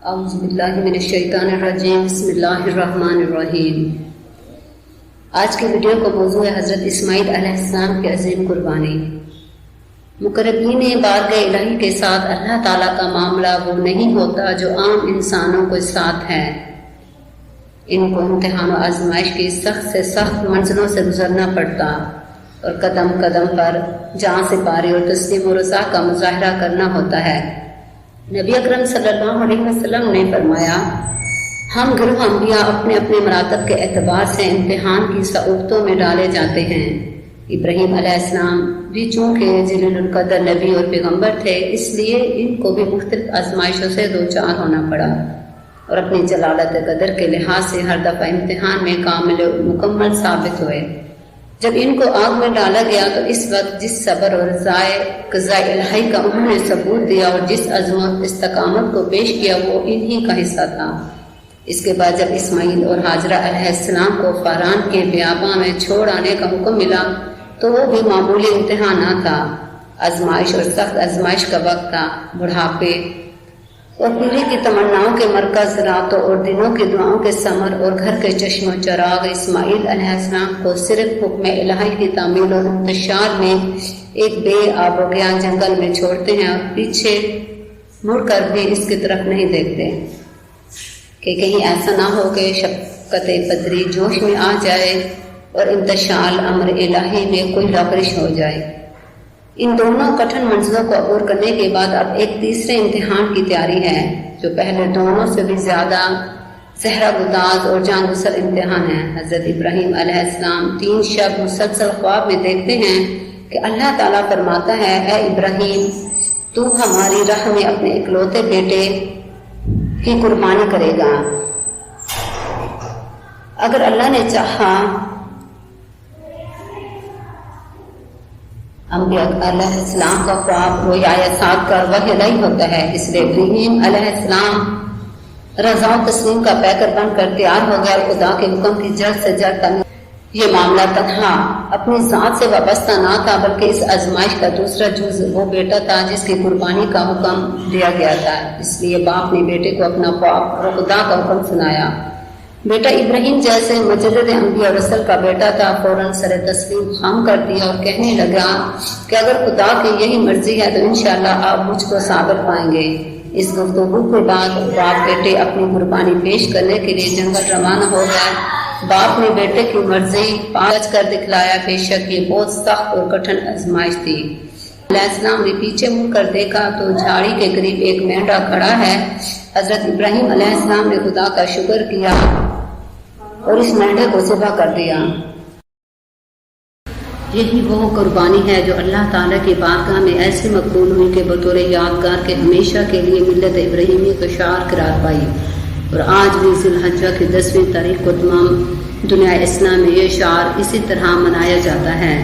اعوذ باللہ من الشیطان الرجیم بسم اللہ الرحمن الرحیم۔ آج کی ویڈیو کا موضوع ہے حضرت اسماعیل علیہ السلام کی عظیم قربانی۔ مقربین بارگاہ الہی کے ساتھ اللہ تعالیٰ کا معاملہ وہ نہیں ہوتا جو عام انسانوں کے ساتھ ہے۔ ان کو امتحان و آزمائش کی سخت سے سخت منزلوں سے گزرنا پڑتا اور قدم قدم پر جاں سپاری اور تسلیم و رضا کا مظاہرہ کرنا ہوتا ہے۔ نبی اکرم صلی اللہ علیہ وسلم نے فرمایا، ہم گروہ انبیاء اپنے اپنے مراتب کے اعتبار سے امتحان کی صعوبتوں میں ڈالے جاتے ہیں۔ ابراہیم علیہ السلام بھی چونکہ جلیل القدر نبی اور پیغمبر تھے، اس لیے ان کو بھی مختلف آزمائشوں سے دوچار ہونا پڑا اور اپنی جلالت قدر کے لحاظ سے ہر دفعہ امتحان میں کامل و مکمل ثابت ہوئے۔ جب ان کو آگ میں ڈالا گیا تو اس وقت جس صبر اور قضاء الہی کا انہوں نے ثبوت دیا اور جس عزم و استقامت کو پیش کیا وہ انہی کا حصہ تھا۔ اس کے بعد جب اسماعیل اور ہاجرہ علیہ السلام کو فاران کے بیاباں میں چھوڑ آنے کا حکم ملا تو وہ بھی معمولی امتحان نہ تھا۔ آزمائش اور سخت آزمائش کا وقت تھا۔ بڑھاپے اور پیری کی تمناؤں کے مرکز، راتوں اور دنوں کی دعاؤں کے ثمر اور گھر کے چشم و چراغ اسماعیل علیہ السلام کو صرف حکم الہی کی تعمیل اور انتشار میں ایک بے آب و گیا جنگل میں چھوڑتے ہیں اور پیچھے مڑ کر بھی اس کی طرف نہیں دیکھتے کہ کہیں ایسا نہ ہو کہ شفقت بدری جوش میں آ جائے اور انتشال امر الہی میں کوئی لغزش ہو جائے۔ ان دونوں کٹھن منزلوں کو عبور کرنے کے بعد اب ایک تیسرے امتحان کی تیاری ہے جو پہلے دونوں سے بھی زیادہ صحرا گداز اور جان گسر امتحان ہے۔ حضرت ابراہیم علیہ السلام 3 شب مسلسل خواب میں دیکھتے ہیں کہ اللہ تعالیٰ فرماتا ہے، اے ابراہیم، تو ہماری راہ میں اپنے اکلوتے بیٹے کی قربانی کرے گا۔ اگر اللہ نے چاہا انبیاء علیہ السلام کا خواب رویا یا ساتھ کر وحی الہی ہوتا ہے، اس لیے ابراہیم علیہ السلام رضا و تسلیم کا پیکر بن کر تیار ہو گیا اور خدا کے حکم کی جڑ سے جڑ تک یہ معاملہ تنہا اپنی ذات سے وابستہ نہ تھا بلکہ اس آزمائش کا دوسرا جز وہ بیٹا تھا جس کی قربانی کا حکم دیا گیا تھا۔ اس لیے باپ نے بیٹے کو اپنا خواب اور خدا کا حکم سنایا۔ بیٹا ابراہیم جیسے مجدد انبیاء اور رسول کا بیٹا تھا، فوراً سر تسلیم خم کر دیا اور کہنے لگا کہ اگر خدا کی یہی مرضی ہے تو انشاءاللہ آپ مجھ کو صابر پائیں گے۔ اس گفتگو کے بعد باپ بیٹے اپنی قربانی پیش کرنے کے لیے جنگل روانہ ہو گئے۔ باپ نے بیٹے کی مرضی پاج کر دکھلایا، بے شک یہ بہت سخت اور کٹھن آزمائش تھی۔ علیہ السلام نے پیچھے مڑ کر دیکھا تو جھاڑی کے قریب ایک مینڈا کھڑا ہے۔ حضرت ابراہیم علیہ السلام نے خدا کا شکر کیا اور اس مینڈے کو ذبح کر دیا۔ یہی وہ قربانی ہے جو اللہ تعالیٰ کی بارگاہ میں ایسی مقبول ہوئی کہ بطور یادگار کے ہمیشہ کے لیے ملت ابراہیمی کو شعار قرار پائی، اور آج بھی ذی الحجہ کی 10ویں تاریخ کو تمام دنیا اسلام میں یہ شعار اسی طرح منایا جاتا ہے۔